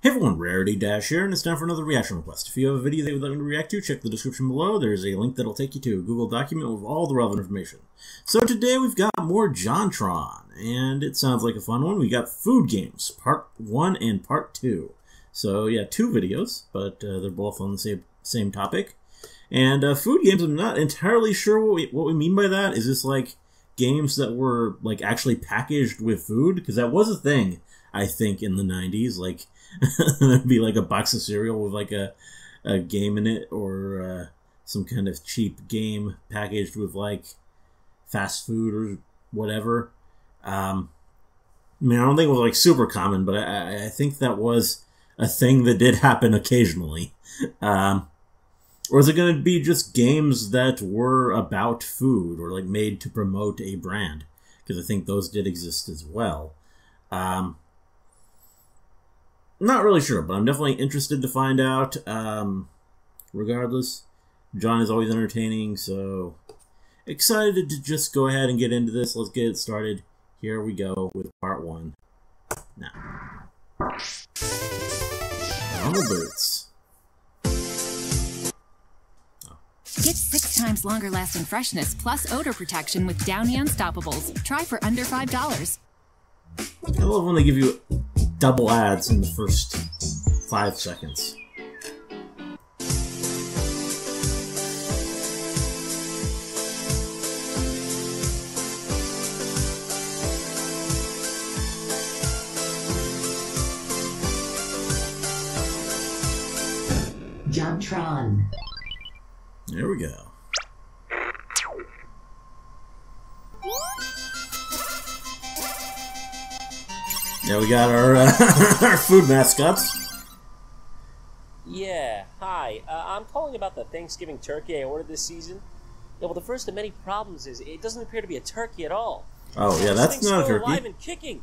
Hey everyone, Rarity Dash here, and it's time for another reaction request. If you have a video that you would like me to react to, check the description below. There's a link that'll take you to a Google document with all the relevant information. So today we've got more JonTron, and it sounds like a fun one. We got Food Games, Part 1 and Part 2. So yeah, two videos, but they're both on the same topic. And Food Games, I'm not entirely sure what we mean by that. Is this like games that were like actually packaged with food? Because that was a thing, I think, in the 90s, like there'd be like a box of cereal with like a game in it, or some kind of cheap game packaged with like fast food or whatever. I mean, I don't think it was like super common, but I think that was a thing that did happen occasionally. Or is it going to be just games that were about food or like made to promote a brand? Because I think those did exist as well. Not really sure, but I'm definitely interested to find out. Regardless, John is always entertaining, so excited to just go ahead and get into this. Let's get it started. Here we go with part 1. Now, on the boots. Get 6 times longer lasting freshness plus odor protection with Downy Unstoppables. Try for under $5. I love when they give you double ads in the first 5 seconds. JonTron. There we go. Yeah, we got our our food mascots. Yeah, hi. I'm calling about the Thanksgiving turkey I ordered this season. Yeah, well, the first of many problems is it doesn't appear to be a turkey at all. Oh, yeah, that's not a turkey. Alive and kicking.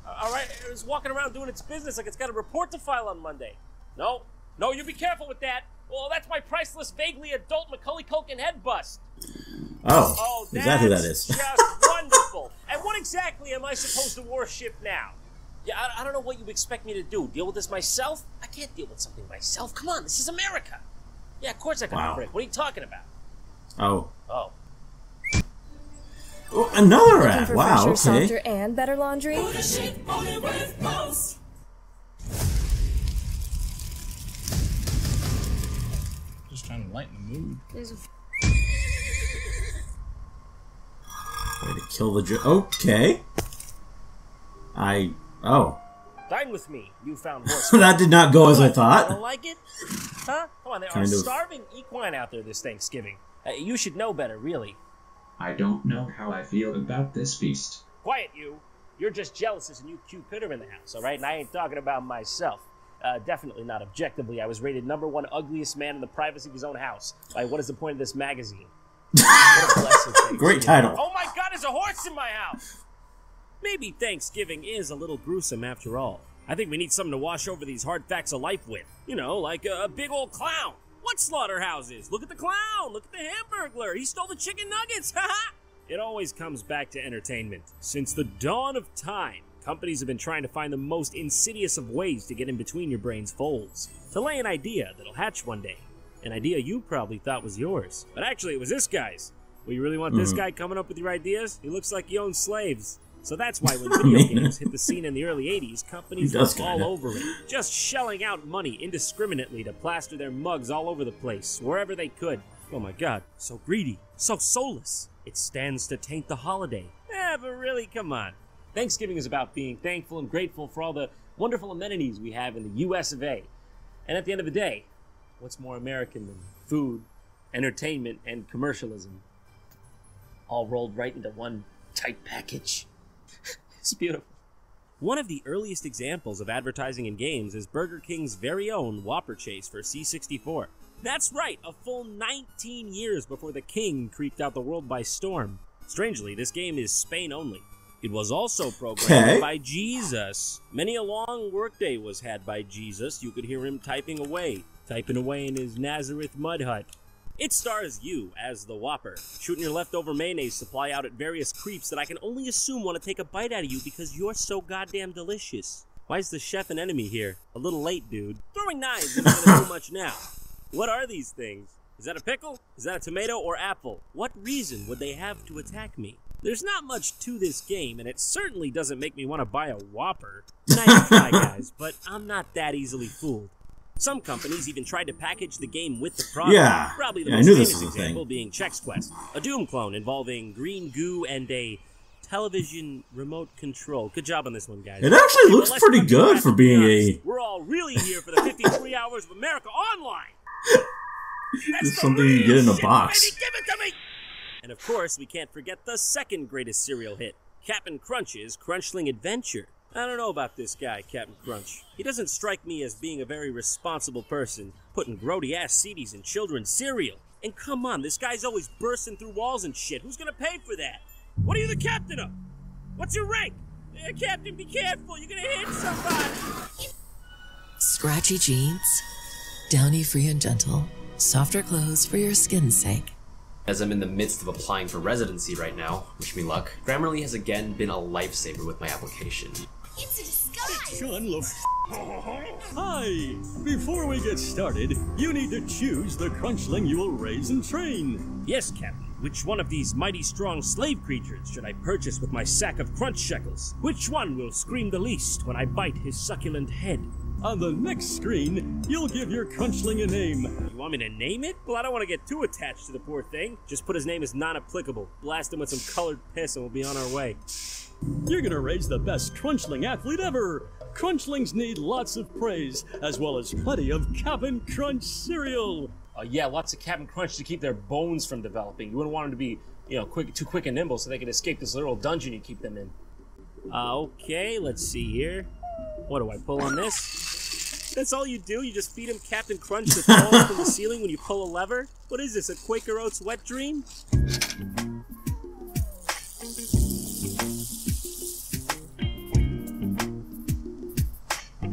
All right, it was walking around doing its business like it's got a report to file on Monday. No, you be careful with that. Well, that's my priceless, vaguely adult Macaulay Culkin head bust. Oh, is that who that is? Just wonderful. And what exactly am I supposed to worship now? Yeah, I don't know what you expect me to do. Deal with this myself? I can't deal with something myself. Come on, this is America. Yeah, of course I got a brick. What are you talking about? Oh, Looking another ad. for Wow, fresher, okay. softer, and better laundry? Just trying to lighten the mood. Way to kill the okay. Dine with me, you found horse. That did not go as I thought. You don't like it? Huh? Come on, there are starving equine out there this Thanksgiving. You should know better, really. I don't know how I feel about this feast. Quiet, you. You're just jealous as a new Cupider in the house, all right? And I ain't talking about myself. Definitely not objectively. I was rated #1 ugliest man in the privacy of his own house. By What Is the Point of This Magazine? What a blessing. Great title. Oh my God, there's a horse in my house! Maybe Thanksgiving is a little gruesome after all. I think we need something to wash over these hard facts of life with. You know, like a big old clown. What slaughterhouses? Look at the clown! Look at the Hamburglar! He stole the chicken nuggets! Haha! It always comes back to entertainment. Since the dawn of time, companies have been trying to find the most insidious of ways to get in between your brain's folds. To lay an idea that'll hatch one day. An idea you probably thought was yours. But actually, it was this guy's. Well, you really want this guy coming up with your ideas? He looks like he owns slaves. So that's why when video games hit the scene in the early 80s, companies were all over it, just shelling out money indiscriminately to plaster their mugs all over the place, wherever they could. Oh my God, so greedy, so soulless. It stands to taint the holiday. But really, come on. Thanksgiving is about being thankful and grateful for all the wonderful amenities we have in the US of A. And at the end of the day, what's more American than food, entertainment, and commercialism? All rolled right into one tight package. It's beautiful. One of the earliest examples of advertising in games is Burger King's very own Whopper Chase for C64. That's right, a full 19 years before the King creeped out the world by storm. Strangely, this game is Spain only. It was also programmed by Jesus. Many a long workday was had by Jesus. You could hear him typing away in his Nazareth mud hut. It stars you as the Whopper, shooting your leftover mayonnaise supply out at various creeps that I can only assume want to take a bite out of you because you're so goddamn delicious. Why is the chef an enemy here? A little late, dude. Throwing knives isn't gonna do much now. What are these things? Is that a pickle? Is that a tomato or apple? What reason would they have to attack me? There's not much to this game, and it certainly doesn't make me want to buy a Whopper. Nice try, guys, but I'm not that easily fooled. Some companies even tried to package the game with the product. Yeah, Probably the I most knew this famous was a example thing. being Chex Quest, a Doom clone involving green goo and a television remote control. Good job on this one, guys. It actually Okay, looks let's pretty not be good for being honest. a... We're all really here for the 53 Hours of America Online. That's It's something you get in a shit, box. baby. Give it to me! And of course, we can't forget the second greatest cereal hit, Cap'n Crunch's Crunchling Adventure. I don't know about this guy, Cap'n Crunch. He doesn't strike me as being a very responsible person, putting grody-ass CDs in children's cereal. And come on, this guy's always bursting through walls and shit. Who's gonna pay for that? What are you the captain of? What's your rank? Captain, be careful. You're gonna hit somebody. Scratchy jeans, downy free and gentle, softer clothes for your skin's sake. As I'm in the midst of applying for residency right now, wish me luck, Grammarly has again been a lifesaver with my application. It's a disguise! Hi! Before we get started, you need to choose the crunchling you will raise and train. Yes, Captain. Which one of these mighty strong slave creatures should I purchase with my sack of crunch shekels? Which one will scream the least when I bite his succulent head? On the next screen, you'll give your crunchling a name. You want me to name it? Well, I don't want to get too attached to the poor thing. Just put his name as non-applicable. Blast him with some colored piss and we'll be on our way. You're gonna raise the best crunchling athlete ever! Crunchlings need lots of praise, as well as plenty of Cap'n Crunch cereal! Yeah, lots of Cap'n Crunch to keep their bones from developing. You wouldn't want them to be, too quick and nimble so they could escape this little dungeon you keep them in. Okay, let's see here. What do I pull on this? That's all you do? You just feed him Captain Crunch that falls from the ceiling when you pull a lever? What is this, a Quaker Oats wet dream?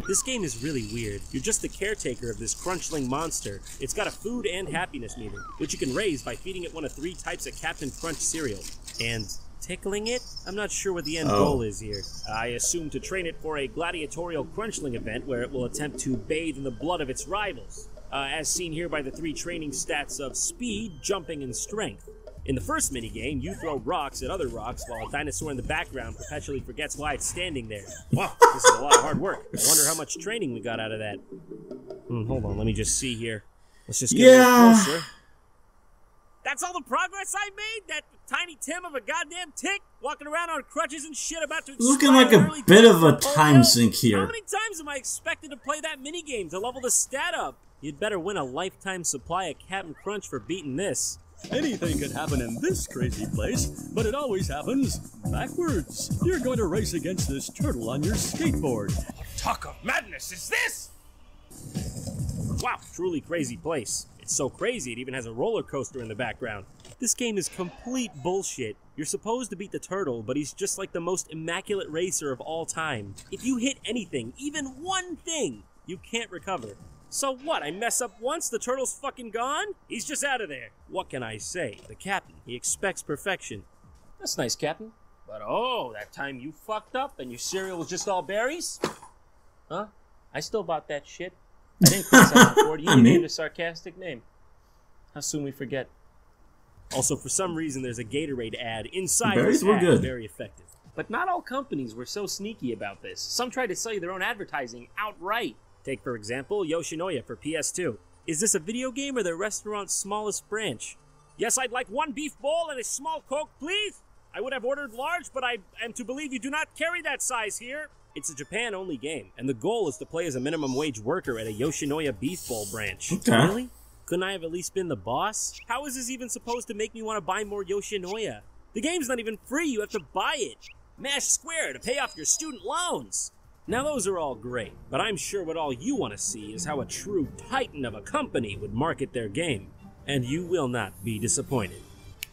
This game is really weird. You're just the caretaker of this crunchling monster. It's got a food and happiness meter, which you can raise by feeding it one of 3 types of Captain Crunch cereal. And tickling it? I'm not sure what the end goal is here. I assume to train it for a gladiatorial crunchling event where it will attempt to bathe in the blood of its rivals, as seen here by the 3 training stats of speed, jumping, and strength. In the first minigame, you throw rocks at other rocks while a dinosaur in the background perpetually forgets why it's standing there. Wow, this is a lot of hard work. I wonder how much training we got out of that. Hold on, let me just see here. Let's just get a little closer. That's all the progress I made? That tiny Tim of a goddamn tick? Walking around on crutches and shit about to Looking like a bit of a time sink here. How many times am I expected to play that minigame to level the stat up? You'd better win a lifetime supply of Cap'n Crunch for beating this. Anything could happen in this crazy place, but it always happens backwards. You're going to race against this turtle on your skateboard. Talk of madness is this? Wow, truly crazy place. It's so crazy it even has a roller coaster in the background. This game is complete bullshit. You're supposed to beat the turtle, but he's just like the most immaculate racer of all time. If you hit anything, even one thing, you can't recover. So what, I mess up once, the turtle's fucking gone? He's just out of there. What can I say? The captain, he expects perfection. That's nice, Captain. But oh, that time you fucked up and your cereal was just all berries? Huh? I still bought that shit. I didn't criticize you for it. You named a sarcastic name. How soon we forget. Also, for some reason, there's a Gatorade ad inside Berries this were ad. good. Very effective. But not all companies were so sneaky about this. Some tried to sell you their own advertising outright. Take, for example, Yoshinoya for PS2. Is this a video game or their restaurant's smallest branch? Yes, I'd like 1 beef bowl and a small Coke, please. I would have ordered large, but I am to believe you do not carry that size here. It's a Japan-only game, and the goal is to play as a minimum wage worker at a Yoshinoya beef bowl branch. Okay. Really? Couldn't I have at least been the boss? How is this even supposed to make me want to buy more Yoshinoya? The game's not even free, you have to buy it. Mash square to pay off your student loans. Now those are all great, but I'm sure what all you want to see is how a true titan of a company would market their game. And you will not be disappointed.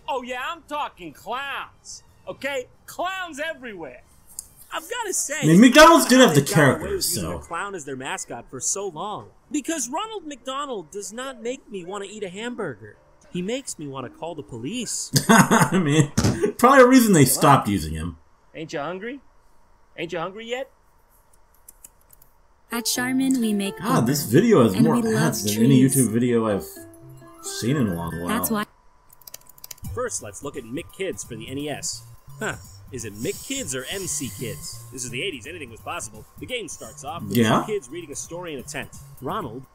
Oh yeah, I'm talking clowns. Okay? Clowns everywhere. I've got to say, I mean, McDonald's did have the they got away with characters, using so... a clown as their mascot for so long. Because Ronald McDonald does not make me want to eat a hamburger. He makes me want to call the police. I mean, probably a reason they stopped using him. Ain't you hungry? Ain't you hungry yet? At Charmin, we make God, this video has and more we love ads than any trees. YouTube video I've seen in a long while. That's why. First, let's look at Mick Kids for the NES. Huh. Is it Mick Kids or MC Kids? This is the 80s, anything was possible. The game starts off with two kids reading a story in a tent. Ronald?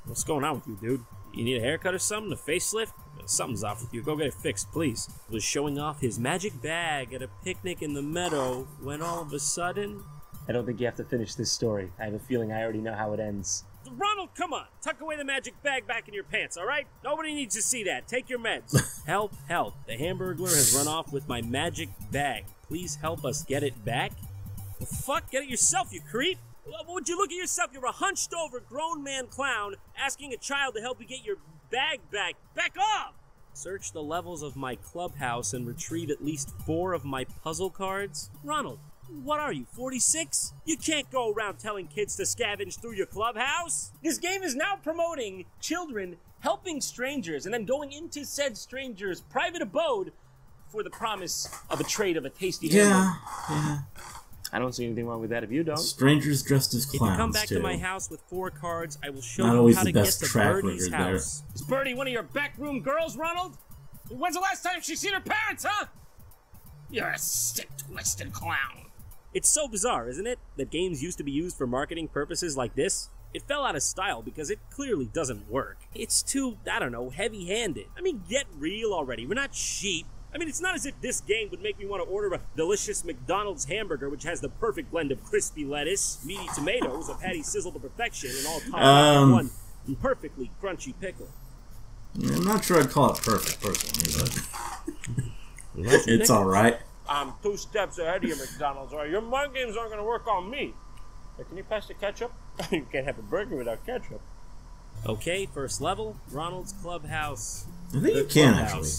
What's going on with you, dude? You need a haircut or something? A facelift? Something's off with you. Go get it fixed, please. Was showing off his magic bag at a picnic in the meadow when all of a sudden... I don't think you have to finish this story. I have a feeling I already know how it ends. Ronald, come on! Tuck away the magic bag back in your pants, alright? Nobody needs to see that. Take your meds. Help, help. The Hamburglar has run off with my magic bag. Please help us get it back? The fuck? Get it yourself, you creep! Would you look at yourself? You're a hunched-over grown-man clown asking a child to help you get your bag back. Back off! Search the levels of my clubhouse and retrieve at least 4 of my puzzle cards? Ronald, what are you, 46? You can't go around telling kids to scavenge through your clubhouse. This game is now promoting children helping strangers and then going into said strangers' private abode for the promise of a trade of a tasty hamburger. Yeah. I don't see anything wrong with that if you don't. Strangers dressed as clowns, If you come back too. to my house with 4 cards, I will show Not you always how the to get best to track Birdie's record there. house. Is Birdie one of your backroom girls, Ronald? When's the last time she's seen her parents, huh? You're a sick, twisted clown. It's so bizarre, isn't it, that games used to be used for marketing purposes like this? It fell out of style because it clearly doesn't work. It's too, I don't know, heavy-handed. I mean, get real already. We're not sheep. I mean, it's not as if this game would make me want to order a delicious McDonald's hamburger which has the perfect blend of crispy lettuce, meaty tomatoes, a patty sizzled to perfection, and all topped with one perfectly crunchy pickle. I'm not sure I'd call it perfect, personally, but it's alright. I'm 2 steps ahead of you, McDonald's. All right, your mind games aren't going to work on me. Hey, can you pass the ketchup? You can't have a burger without ketchup. Okay, first level, Ronald's Clubhouse. I think you can, actually.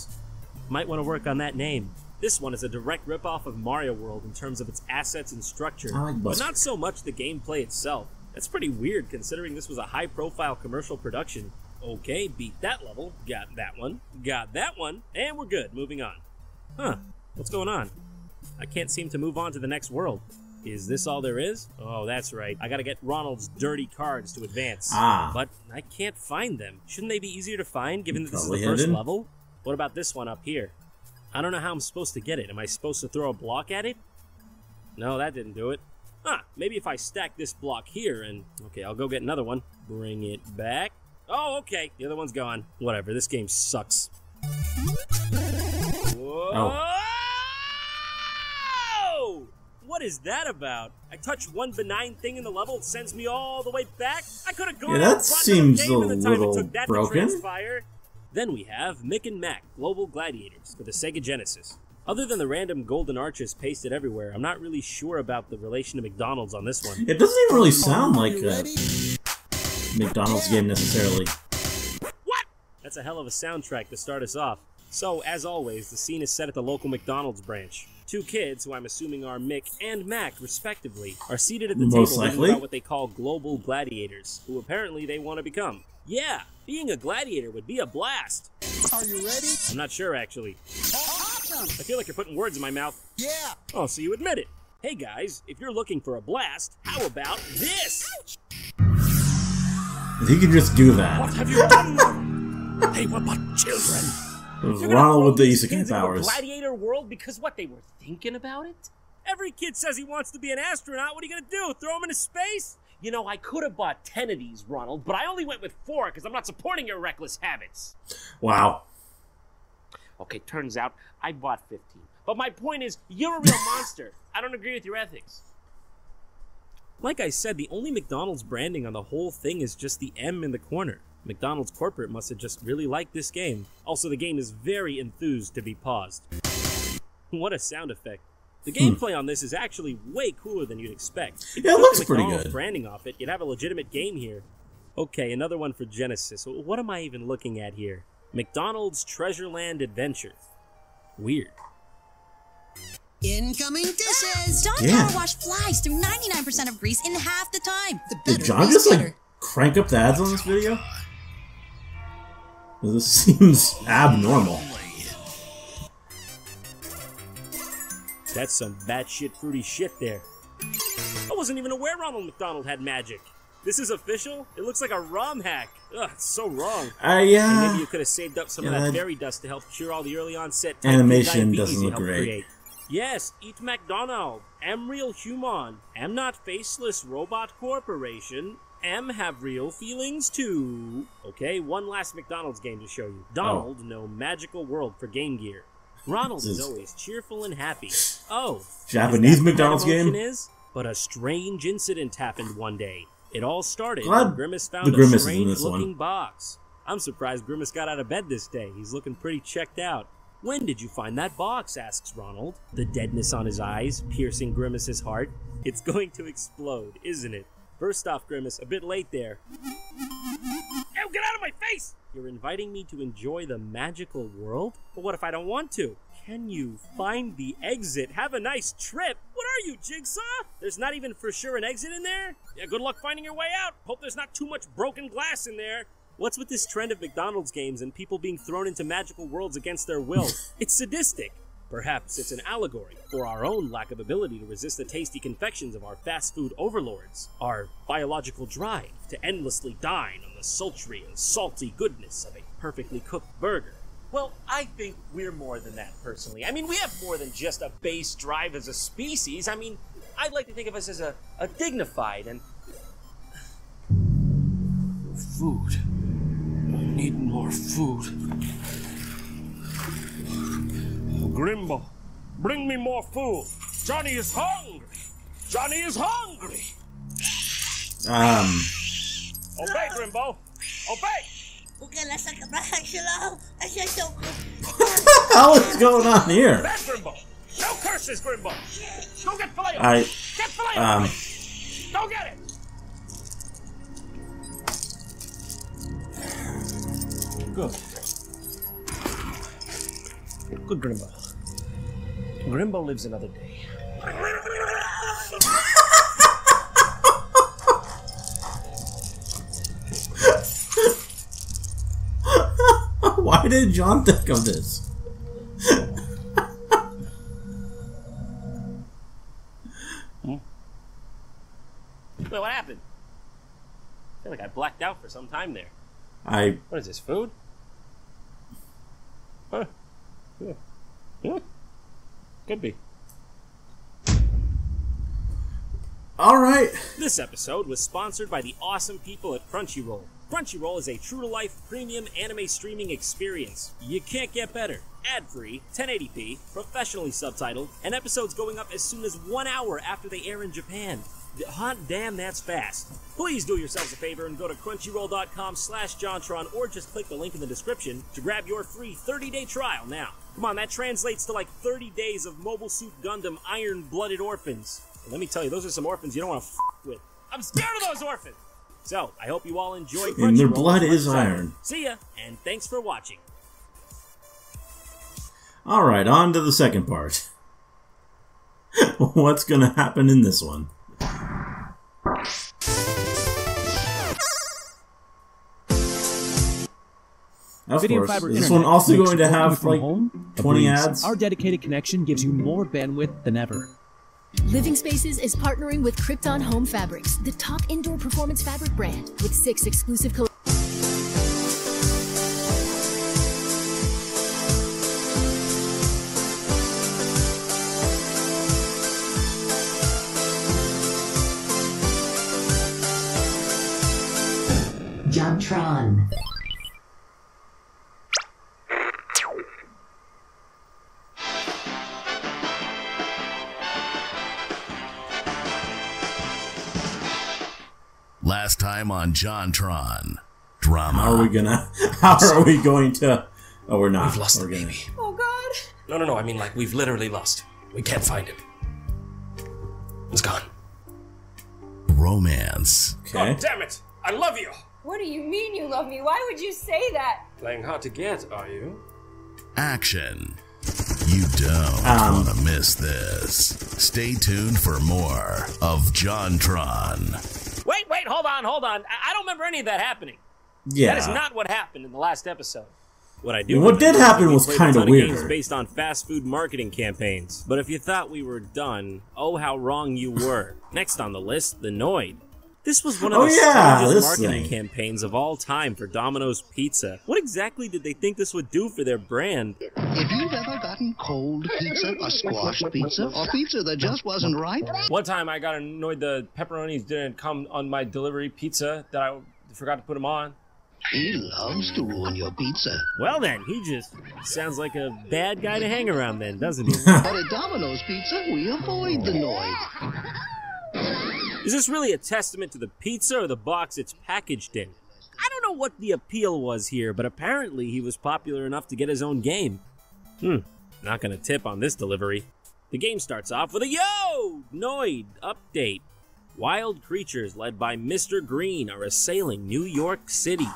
Might want to work on that name. This one is a direct ripoff of Mario World in terms of its assets and structure, but not so much the gameplay itself. That's pretty weird considering this was a high-profile commercial production. Okay, beat that level, got that one, and we're good, moving on. Huh, what's going on? I can't seem to move on to the next world. Is this all there is? Oh, that's right. I gotta get Ronald's dirty cards to advance. But I can't find them. Shouldn't they be easier to find given that this is the first level? What about this one up here? I don't know how I'm supposed to get it. Am I supposed to throw a block at it? No, that didn't do it. Huh, maybe if I stack this block here and... Okay, I'll go get another one. Bring it back. Oh, okay. The other one's gone. Whatever, this game sucks. Whoa! Oh. What is that about? I touch one benign thing in the level, it sends me all the way back? I could have gone Yeah, that and brought seems another game in a the time it little took that broken. to transpire. Then we have Mick and Mac Global Gladiators for the Sega Genesis. Other than the random golden arches pasted everywhere, I'm not really sure about the relation to McDonald's on this one. It doesn't even really sound like a McDonald's game necessarily. What? That's a hell of a soundtrack to start us off. So, as always, the scene is set at the local McDonald's branch. 2 kids, who I'm assuming are Mick and Mac, respectively, are seated at the table thinking about what they call global gladiators, who apparently they want to become. Yeah, being a gladiator would be a blast. Are you ready? I'm not sure, actually. Awesome! I feel like you're putting words in my mouth. Yeah! Oh, so you admit it. Hey guys, if you're looking for a blast, how about this? If he could just do that. What have you done? Hey, what about children? Ronald with the isekai powers. Gladiator world because what, they were thinking about it? Every kid says he wants to be an astronaut. What are you gonna do? Throw him into space? You know, I could have bought 10 of these, Ronald, but I only went with 4 because I'm not supporting your reckless habits. Wow. Okay, turns out I bought 15. But my point is, you're a real monster. I don't agree with your ethics. Like I said, the only McDonald's branding on the whole thing is just the M in the corner. McDonald's corporate must have just really liked this game. Also, the game is very enthused to be paused. What a sound effect. The gameplay on this is actually way cooler than you'd expect. If Yeah, it you looks took the pretty McDonald's good. branding off it, you'd have a legitimate game here. Okay, another one for Genesis. What am I even looking at here? McDonald's Treasureland Adventure. Weird. Incoming dishes! John Yeah. Power Wash flies through 99% of grease in half the time. Did John just like crank up the ads on this video? This seems abnormal. That's some batshit fruity shit there. I wasn't even aware Ronald McDonald had magic. This is official? It looks like a ROM hack. Ugh, it's so wrong. Yeah. Hey, maybe you could have saved up some of that fairy dust to help cure all the early onset animation doesn't look great. Create. Yes, eat McDonald. Am real human. Am not faceless robot corporation. Am have real feelings too. Okay, one last McDonald's game to show you. Donald, no magical world for Game Gear. Ronald is always cheerful and happy. Oh, Japanese McDonald's game? But a strange incident happened one day. It all started Glad when Grimace found a strange-looking box. I'm surprised Grimace got out of bed this day. He's looking pretty checked out. When did you find that box? Asks Ronald, the deadness on his eyes piercing Grimace's heart. It's going to explode, isn't it? First off, Grimace, a bit late there. Ew, get out of my face! You're inviting me to enjoy the magical world? But what if I don't want to? Can you find the exit? Have a nice trip. What are you, Jigsaw? There's not even for sure an exit in there? Yeah, good luck finding your way out. Hope there's not too much broken glass in there. What's with this trend of McDonald's games and people being thrown into magical worlds against their will? It's sadistic. Perhaps it's an allegory for our own lack of ability to resist the tasty confections of our fast food overlords, our biological drive to endlessly dine on the sultry and salty goodness of a perfectly cooked burger. Well, I think we're more than that, personally. I mean, we have more than just a base drive as a species. I mean, I'd like to think of us as a dignified and... Food. I need more food. Grimbo, bring me more food. Johnny is hungry. Johnny is hungry. Obey, Grimbo. Obey. What the hell is going on here? That's Grimbo. No curses, Grimbo. Go get filet. Get filet. Go get it. Good. Good, Grimbo. Grimbo lives another day. Why did John think of this? Wait, what happened? I feel like I blacked out for some time there. What is this, food? Huh. Yeah. Yeah. Could be. Alright. This episode was sponsored by the awesome people at Crunchyroll. Crunchyroll is a true-to-life premium anime streaming experience. You can't get better. Ad-free, 1080p, professionally subtitled, and episodes going up as soon as 1 hour after they air in Japan. Hot damn, that's fast. Please do yourselves a favor and go to crunchyroll.com/JonTron or just click the link in the description to grab your free 30-day trial now. Come on, that translates to like 30 days of Mobile Suit Gundam Iron-Blooded Orphans. And let me tell you, those are some orphans you don't want to f*** with. I'm scared of those orphans! So, I hope you all enjoy Crunchyroll. And their blood is iron. See ya, and thanks for watching. Alright, on to the second part. What's gonna happen in this one? Of course. Is this one also going to have like 20 ads? Our dedicated connection gives you more bandwidth than ever. Living Spaces is partnering with Krypton Home Fabrics, the top indoor performance fabric brand, with 6 exclusive collections. JonTron. Last time on JonTron. Drama. How are we going to... Oh, we're not. We've lost the baby. Oh, God. No. I mean, like, we've literally lost. We can't find him. It's gone. Romance. Okay. God damn it! I love you! What do you mean you love me? Why would you say that? Playing hard to get, are you? Action. You don't want to miss this. Stay tuned for more of JonTron. Wait, hold on. I don't remember any of that happening. Yeah. That is not what happened in the last episode. What I do. What did happen was kind of weird. Games based on fast food marketing campaigns. But if you thought we were done, oh how wrong you were. Next on the list, the Noid. This was one of the strangest marketing campaigns of all time for Domino's Pizza. What exactly did they think this would do for their brand? If you've ever gotten cold pizza, a squashed pizza, or pizza that just wasn't right. One time I got annoyed the pepperonis didn't come on my delivery pizza that I forgot to put them on. He loves to ruin your pizza. Well then, he just sounds like a bad guy to hang around then, doesn't he? But at Domino's Pizza, we avoid the noise. Is this really a testament to the pizza or the box it's packaged in? I don't know what the appeal was here, but apparently he was popular enough to get his own game. Not gonna tip on this delivery. The game starts off with a Yo! Noid update. Wild creatures led by Mr. Green are assailing New York City.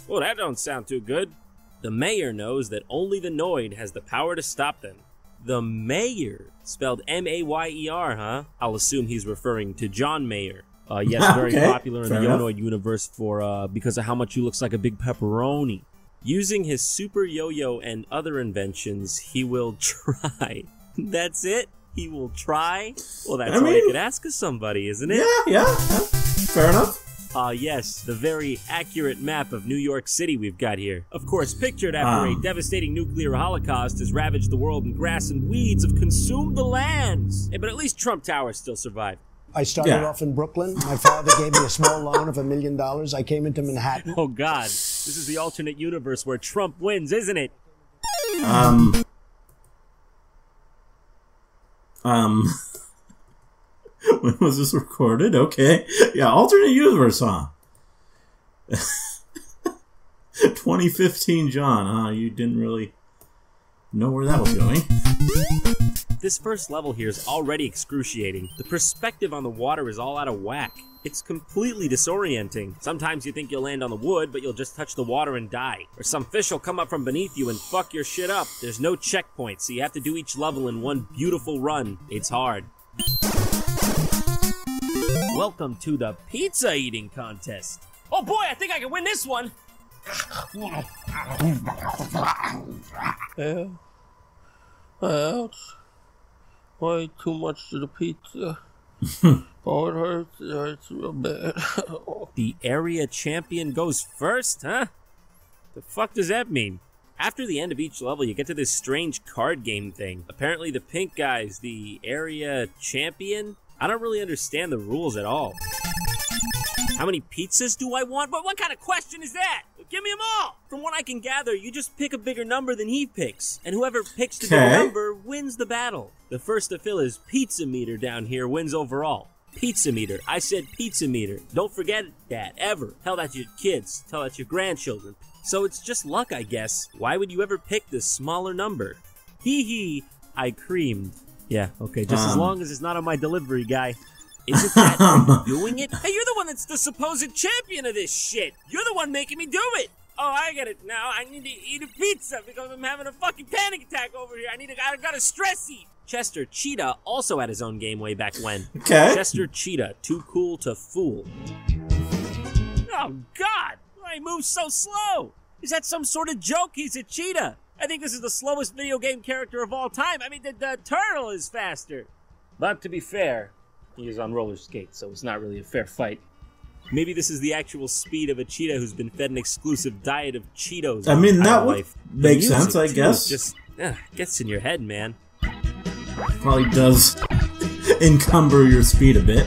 Well, that don't sound too good. The mayor knows that only the Noid has the power to stop them. The mayor, spelled M-A-Y-E-R, huh? I'll assume he's referring to John Mayer. Yes, very popular in the Yo-Noid universe for because of how much he looks like a big pepperoni. Using his super yo-yo and other inventions, he will try. That's it? He will try? Well, that's all you could ask of somebody, isn't it? Yeah, fair enough. Yes, the very accurate map of New York City we've got here. Of course, pictured after a devastating nuclear holocaust has ravaged the world and grass and weeds have consumed the lands. But at least Trump Tower still survived. I started off in Brooklyn. My father gave me a small loan of $1 million. I came into Manhattan. Oh, God. This is the alternate universe where Trump wins, isn't it? When was this recorded? Okay. Yeah, alternate universe, huh? 2015 John, huh? You didn't really know where that was going. This first level here is already excruciating. The perspective on the water is all out of whack. It's completely disorienting. Sometimes you think you'll land on the wood, but you'll just touch the water and die. Or some fish will come up from beneath you and fuck your shit up. There's no checkpoint, so you have to do each level in one beautiful run. It's hard. Welcome to the pizza eating contest. Oh boy, I think I can win this one. Yeah. Well, way too much to the pizza. Oh, it hurts real bad. The area champion goes first, huh? The fuck does that mean? After the end of each level, you get to this strange card game thing. Apparently the pink guy's the area champion. I don't really understand the rules at all. How many pizzas do I want? But what kind of question is that? Give me them all! From what I can gather, you just pick a bigger number than he picks. And whoever picks the bigger number wins the battle. The first to fill his pizza meter down here wins overall. Pizza meter. I said pizza meter. Don't forget that, ever. Tell that to your kids. Tell that to your grandchildren. So it's just luck, I guess. Why would you ever pick the smaller number? Hee hee, I creamed. Yeah, okay, just as long as it's not on my delivery guy. Is it that doing it? Hey, you're the one that's the supposed champion of this shit. You're the one making me do it. Oh, I get it now. I need to eat a pizza because I'm having a fucking panic attack over here. I got a stress eat. Chester Cheetah also had his own game way back when. Okay. Chester Cheetah, too cool to fool. Oh, God. Why he moves so slow? Is that some sort of joke? He's a cheetah. I think this is the slowest video game character of all time. I mean, the turtle is faster. But to be fair, he is on roller skates, so it's not really a fair fight. Maybe this is the actual speed of a cheetah who's been fed an exclusive diet of Cheetos. I mean, that would make sense, I guess. Just gets in your head, man. Probably does encumber your speed a bit.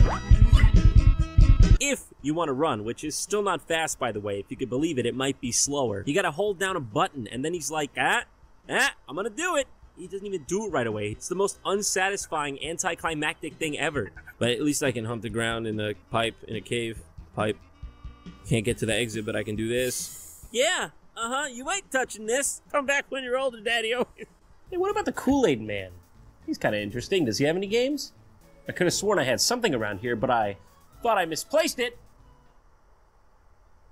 If you want to run, which is still not fast, by the way. If you could believe it, it might be slower. You gotta hold down a button, and then he's like, I'm gonna do it. He doesn't even do it right away. It's the most unsatisfying, anticlimactic thing ever. But at least I can hump the ground in a pipe, in a cave. Pipe. Can't get to the exit, but I can do this. Yeah, you ain't touching this. Come back when you're older, Daddy-o. Hey, what about the Kool-Aid Man? He's kind of interesting. Does he have any games? I could have sworn I had something around here, but I thought I misplaced it.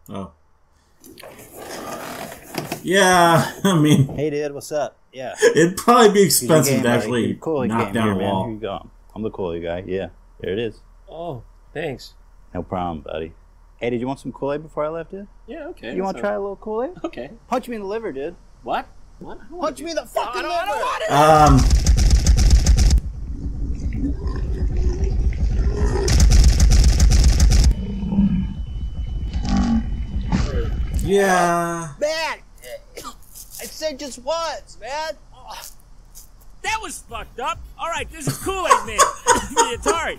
Oh. Yeah, I mean... Hey, dude, what's up? Yeah. It'd probably be expensive to actually knock down a wall. Here you go. I'm the Kool-Aid guy. Yeah, there it is. Oh, thanks. No problem, buddy. Hey, did you want some Kool-Aid before I left, dude? Yeah, okay. You want to try a little Kool-Aid? Okay. Punch me in the liver, dude. What? What? Punch me in the fucking liver! I don't want it! Yeah. Man! I said just once, man! That was fucked up! Alright, this is Kool-Aid Man for the Atari.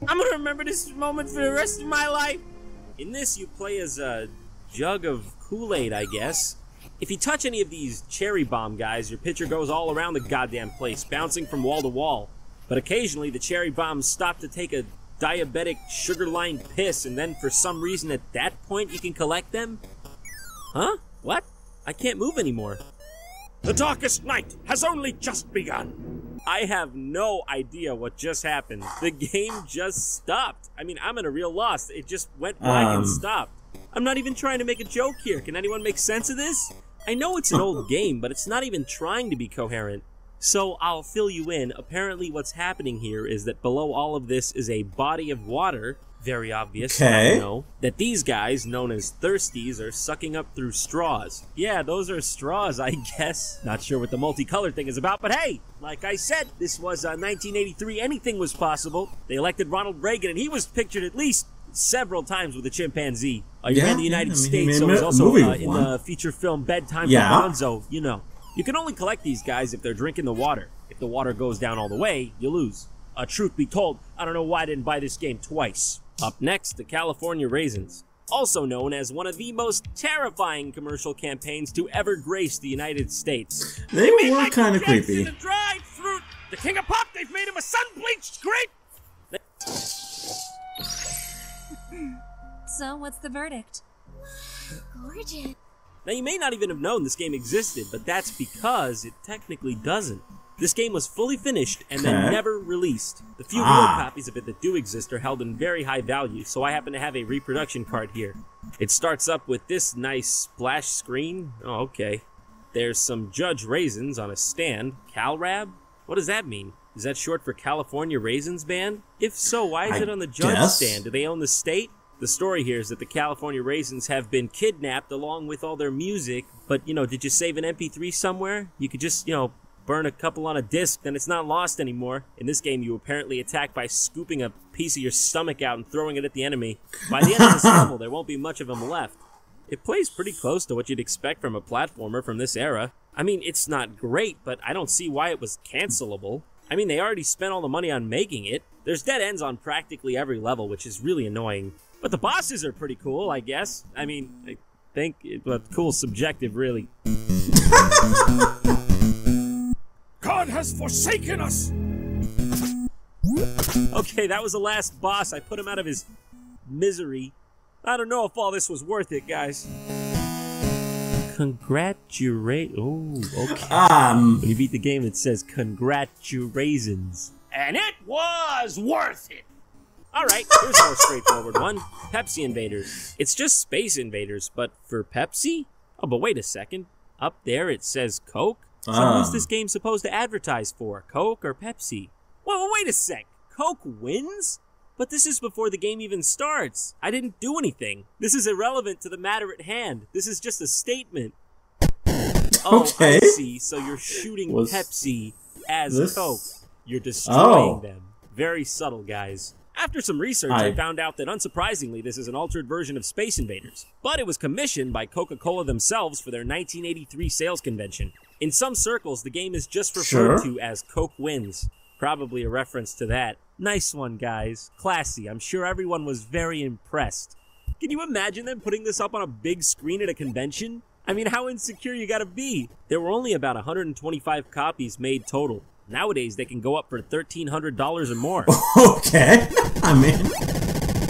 I'm gonna remember this moment for the rest of my life. In this, you play as a jug of Kool-Aid, I guess. If you touch any of these cherry bomb guys, your picture goes all around the goddamn place, bouncing from wall to wall. But occasionally, the cherry bombs stop to take a diabetic sugar-lined piss, and then for some reason at that point you can collect them? Huh? What? I can't move anymore. The darkest night has only just begun. I have no idea what just happened. The game just stopped. I mean, I'm in a real loss. It just went blank and stopped. I'm not even trying to make a joke here. Can anyone make sense of this? I know it's an old game, but it's not even trying to be coherent. So I'll fill you in. Apparently what's happening here is that below all of this is a body of water. Very obvious, okay. You know, that these guys, known as thirsties, are sucking up through straws. Yeah, those are straws, I guess. Not sure what the multicolored thing is about, but hey, like I said, this was 1983. Anything was possible. They elected Ronald Reagan, and he was pictured at least several times with a chimpanzee. He ran the United States, so he's also in the feature film Bedtime for Bonzo, you know. You can only collect these guys if they're drinking the water. If the water goes down all the way, you lose. Truth be told, I don't know why I didn't buy this game twice. Up next, the California Raisins. Also known as one of the most terrifying commercial campaigns to ever grace the United States. They were kind of creepy. The dried fruit, the king of pop, they've made him a sun-bleached grape! So, what's the verdict? Gorgeous. Now, you may not even have known this game existed, but that's because it technically doesn't. This game was fully finished and then never released. The few real copies of it that do exist are held in very high value, so I happen to have a reproduction card here. It starts up with this nice splash screen. Oh, okay. There's some Judge Raisins on a stand. CalRab? What does that mean? Is that short for California Raisins Band? If so, why is it on the Judge stand? Do they own the state? The story here is that the California Raisins have been kidnapped along with all their music, but, you know, did you save an MP3 somewhere? You could just, you know, burn a couple on a disc, then it's not lost anymore. In this game, you apparently attack by scooping a piece of your stomach out and throwing it at the enemy. By the end of this level, there won't be much of them left. It plays pretty close to what you'd expect from a platformer from this era. I mean, it's not great, but I don't see why it was cancelable. I mean, they already spent all the money on making it. There's dead ends on practically every level, which is really annoying. But the bosses are pretty cool, I guess. I mean, I think, but cool subjective, really. God has forsaken us! Okay, that was the last boss. I put him out of his misery. I don't know if all this was worth it, guys. Congratulate. Oh, okay. When you beat the game, it says congratulations. And it was worth it! Alright, here's a more straightforward one. Pepsi Invaders. It's just Space Invaders, but for Pepsi? Oh, but wait a second. Up there it says Coke? So who's this game supposed to advertise for? Coke or Pepsi? Well, wait a sec. Coke wins? But this is before the game even starts. I didn't do anything. This is irrelevant to the matter at hand. This is just a statement. Oh, okay. I see. So you're shooting Pepsi as Coke. You're destroying them. Very subtle, guys. After some research, I found out that, unsurprisingly, this is an altered version of Space Invaders. But it was commissioned by Coca-Cola themselves for their 1983 sales convention. In some circles, the game is just referred to as Coke Wins. Probably a reference to that. Nice one, guys. Classy. I'm sure everyone was very impressed. Can you imagine them putting this up on a big screen at a convention? I mean, how insecure you gotta be? There were only about 125 copies made total. Nowadays, they can go up for $1,300 or more. Okay. I mean...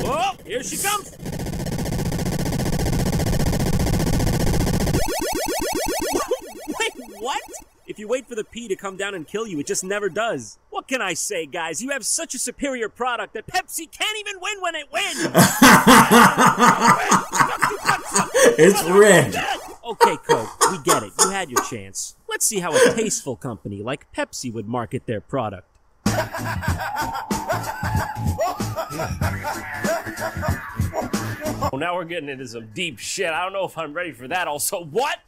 Whoa, here she comes! Wait, what? If you wait for the P to come down and kill you, it just never does. What can I say, guys? You have such a superior product that Pepsi can't even win when it wins! It's rigged! Okay, Coke, we get it. You had your chance. Let's see how a tasteful company like Pepsi would market their product. now we're getting into some deep shit. I don't know if I'm ready for that. Also, what?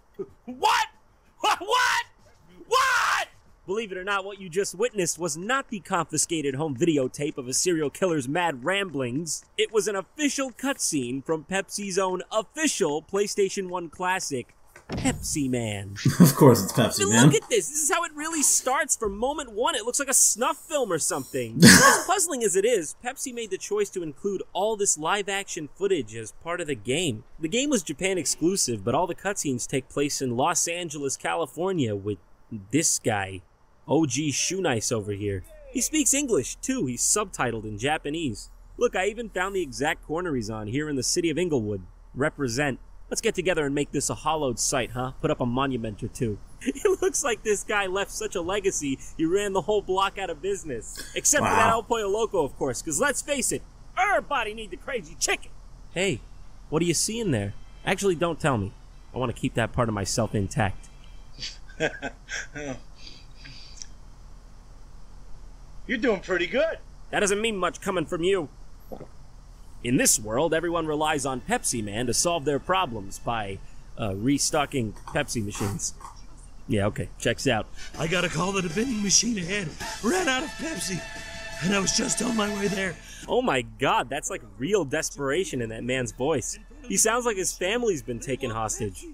What? What? Believe it or not, what you just witnessed was not the confiscated home videotape of a serial killer's mad ramblings. It was an official cutscene from Pepsi's own official PlayStation 1 classic, Pepsi Man. Of course it's Pepsi Man. Look at this. This is how it really starts from moment one. It looks like a snuff film or something. As puzzling as it is, Pepsi made the choice to include all this live-action footage as part of the game. The game was Japan exclusive, but all the cutscenes take place in Los Angeles, California, with this guy, OG Shoe Nice over here. He speaks English, too. He's subtitled in Japanese. Look, I even found the exact corner he's on here in the city of Inglewood. Represent. Let's get together and make this a hallowed site, huh? Put up a monument or two. It looks like this guy left such a legacy, he ran the whole block out of business. Except for that El Pollo Loco, of course, because let's face it, everybody need the crazy chicken. Hey, what are you seeing there? Actually, don't tell me. I want to keep that part of myself intact. You're doing pretty good. That doesn't mean much coming from you. In this world, everyone relies on Pepsi Man to solve their problems by restocking Pepsi machines. Yeah, okay, checks out. I got a call that a vending machine ahead ran out of Pepsi, and I was just on my way there. Oh my god, that's like real desperation in that man's voice. He sounds like his family's been taken hostage.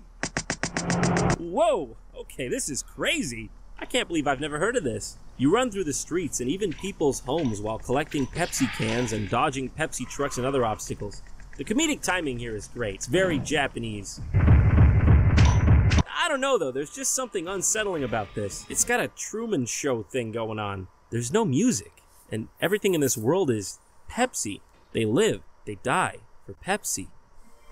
Whoa, okay, this is crazy. I can't believe I've never heard of this. You run through the streets and even people's homes while collecting Pepsi cans and dodging Pepsi trucks and other obstacles. The comedic timing here is great. It's very Japanese. I don't know though, there's just something unsettling about this. It's got a Truman Show thing going on. There's no music, and everything in this world is Pepsi. They live, they die for Pepsi.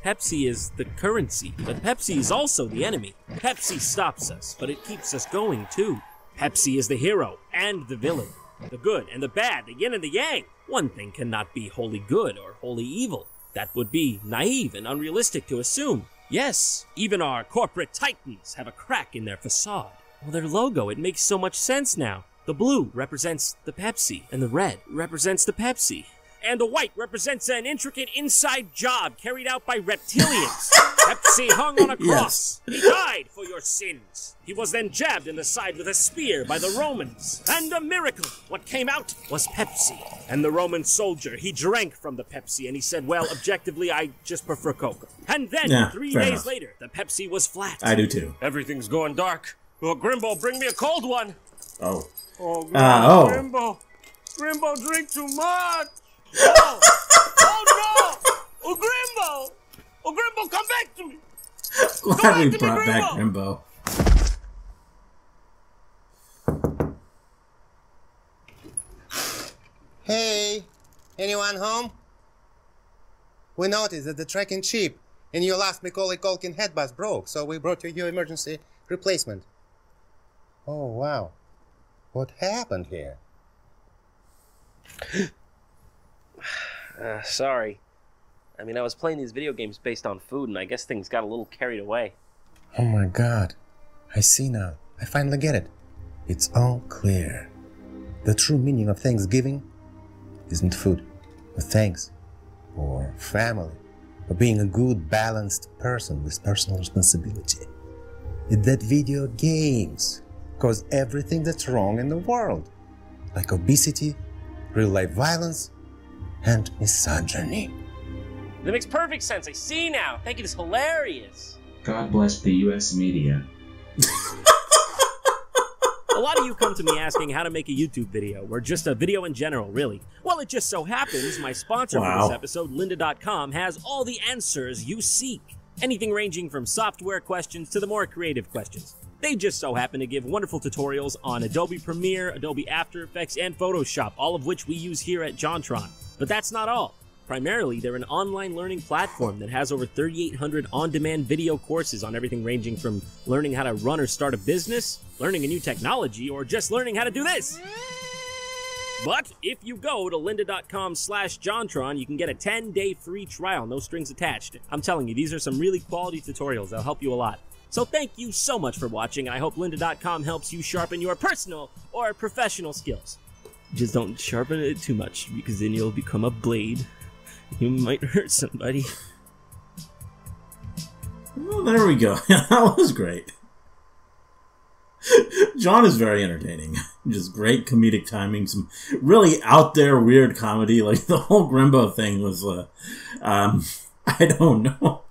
Pepsi is the currency, but Pepsi is also the enemy. Pepsi stops us, but it keeps us going too. Pepsi is the hero and the villain, the good and the bad, the yin and the yang. One thing cannot be wholly good or wholly evil. That would be naive and unrealistic to assume. Yes, even our corporate titans have a crack in their facade. Well, their logo, it makes so much sense now. The blue represents the Pepsi, and the red represents the Pepsi. And the white represents an intricate inside job carried out by reptilians. Pepsi hung on a cross. Yes. He died for your sins. He was then jabbed in the side with a spear by the Romans. And a miracle. What came out was Pepsi. And the Roman soldier, he drank from the Pepsi and he said, well, objectively, I just prefer Coke. And then, 3 days later, the Pepsi was flat. I do too. Everything's going dark. Well, Grimbo, bring me a cold one. Oh. Oh, God, Grimbo. Grimbo, drink too much. Oh! Oh no! Oh Grimbo! Oh Grimbo, come back to me! Glad we brought back Grimbo. Hey, anyone home? We noticed that the tracking chip in your last Macaulay Culkin head bus broke, so we brought you your emergency replacement. Oh wow, what happened here? Sorry. I mean, I was playing these video games based on food, and I guess things got a little carried away. Oh my god. I see now. I finally get it. It's all clear. The true meaning of Thanksgiving isn't food, or thanks, or family, or being a good, balanced person with personal responsibility. It's that video games cause everything that's wrong in the world, like obesity, real-life violence, and misogyny. That makes perfect sense. I see now. Thank you. It's hilarious. God bless the U.S. media. A lot of you come to me asking how to make a YouTube video, or just a video in general, really. Well, it just so happens my sponsor for this episode, lynda.com, has all the answers you seek. Anything ranging from software questions to the more creative questions. They just so happen to give wonderful tutorials on Adobe Premiere, Adobe After Effects, and Photoshop, all of which we use here at JonTron. But that's not all. Primarily, they're an online learning platform that has over 3,800 on-demand video courses on everything ranging from learning how to run or start a business, learning a new technology, or just learning how to do this. But if you go to lynda.com/JonTron, you can get a 10-day free trial, no strings attached. I'm telling you, these are some really quality tutorials that'll help you a lot. So thank you so much for watching, and I hope lynda.com helps you sharpen your personal or professional skills. Just don't sharpen it too much, because then you'll become a blade. You might hurt somebody. Well, there we go. That was great. John is very entertaining. Just great comedic timing. Some really out there weird comedy. Like the whole Grimbo thing was, I don't know.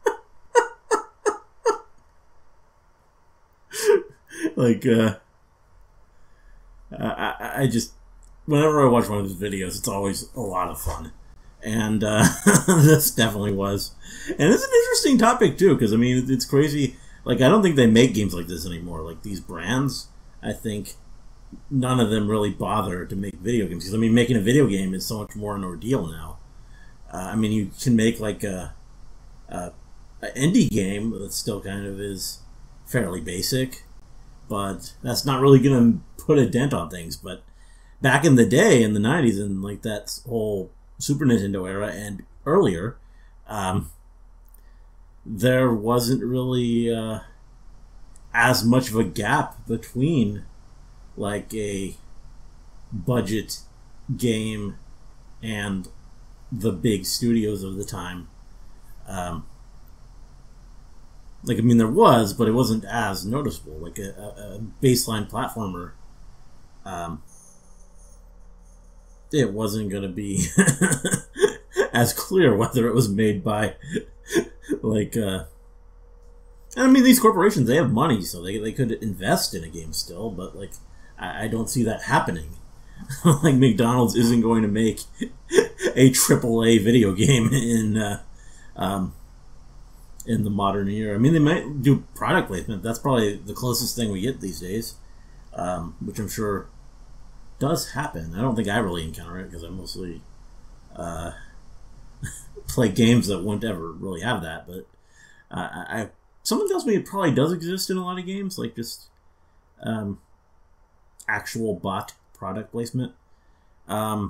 Like, I just, whenever I watch one of his videos, it's always a lot of fun. And this definitely was. And it's an interesting topic, too, because, I mean, it's crazy. Like, I don't think they make games like this anymore. Like, these brands, I think none of them really bother to make video games. Because, I mean, making a video game is so much more an ordeal now. I mean, you can make, like, an indie game that still kind of is fairly basic. But that's not really going to put a dent on things. But back in the day, in the 90s, and, like, that whole Super Nintendo era and earlier, there wasn't really as much of a gap between like a budget game and the big studios of the time. Like, I mean, there was, but it wasn't as noticeable. Like a baseline platformer, it wasn't going to be as clear whether it was made by, like, I mean, these corporations, they have money, so they could invest in a game still, but, like, I don't see that happening. Like, McDonald's isn't going to make a AAA video game in the modern era. I mean, they might do product placement. That's probably the closest thing we get these days, which I'm sure does happen. I don't think I really encounter it, because I mostly play games that won't ever really have that, but someone tells me it probably does exist in a lot of games, like just actual bot product placement. But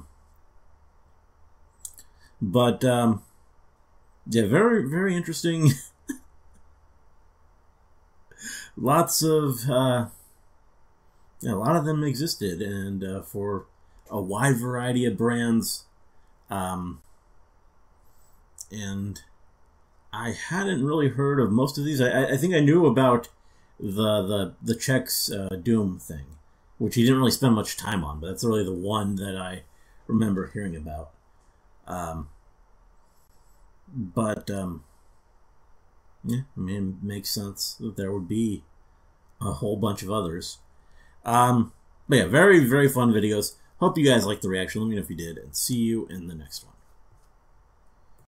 yeah, very, very interesting. Lots of yeah, a lot of them existed, and for a wide variety of brands. And I hadn't really heard of most of these. I think I knew about the Czech's Doom thing, which he didn't really spend much time on, but that's really the one that I remember hearing about. Yeah, I mean, it makes sense that there would be a whole bunch of others. But yeah, very, very fun videos. Hope you guys liked the reaction. Let me know if you did, and see you in the next one.